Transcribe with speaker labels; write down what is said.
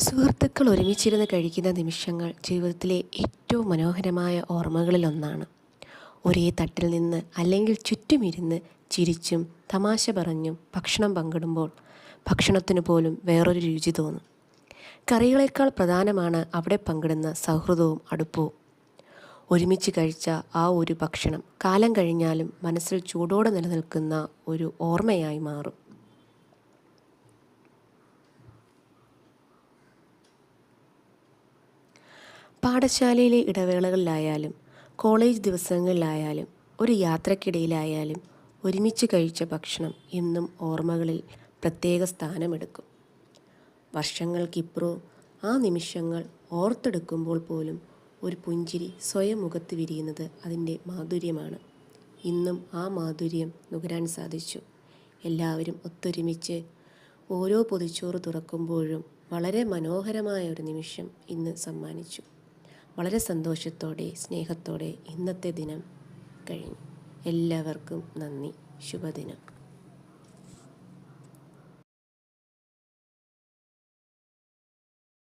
Speaker 1: സുഹൃത്തുക്കൾ ഒരുമിച്ചിരുന്ന് കഴിക്കുന്ന നിമിഷങ്ങൾ ജീവിതത്തിലെ ഏറ്റവും മനോഹരമായ ഓർമ്മകളിലൊന്നാണ്. ഒരേ തട്ടിൽ നിന്ന് അല്ലെങ്കിൽ ചുറ്റുമിരുന്ന് ചിരിച്ചും തമാശ പറഞ്ഞും ഭക്ഷണം പങ്കിടുമ്പോൾ ഭക്ഷണത്തിനു പോലും വേറൊരു രുചി തോന്നും. കറികളേക്കാൾ പ്രധാനമാണ് അവിടെ പങ്കിടുന്ന സൗഹൃദവും അടുപ്പവും. ഒരുമിച്ച് കഴിച്ച ആ ഒരു ഭക്ഷണം കാലം കഴിഞ്ഞാലും മനസ്സിൽ ചൂടോടെ നിലനിൽക്കുന്ന ഒരു ഓർമ്മയായി മാറും. പാഠശാലയിലെ ഇടവേളകളിലായാലും കോളേജ് ദിവസങ്ങളിലായാലും ഒരു യാത്രക്കിടയിലായാലും ഒരുമിച്ച് കഴിച്ച ഭക്ഷണം എന്നും ഓർമ്മകളിൽ പ്രത്യേക സ്ഥാനമെടുക്കും. വർഷങ്ങൾക്കിപ്പുറവും ആ നിമിഷങ്ങൾ ഓർത്തെടുക്കുമ്പോൾ പോലും ഒരു പുഞ്ചിരി സ്വയം മുഖത്ത് വിരിയുന്നത് അതിൻ്റെ മാധുര്യമാണ്. ഇന്നും ആ മാധുര്യം നുകരാൻ സാധിച്ചു. എല്ലാവരും ഒത്തൊരുമിച്ച് ഓരോ പൊതിച്ചോറ് തുറക്കുമ്പോഴും വളരെ മനോഹരമായ ഒരു നിമിഷം ഇന്ന് സമ്മാനിച്ചു. വളരെ സന്തോഷത്തോടെ സ്നേഹത്തോടെ ഇന്നത്തെ ദിനം കഴിഞ്ഞു. എല്ലാവർക്കും നന്ദി. ശുഭദിനം.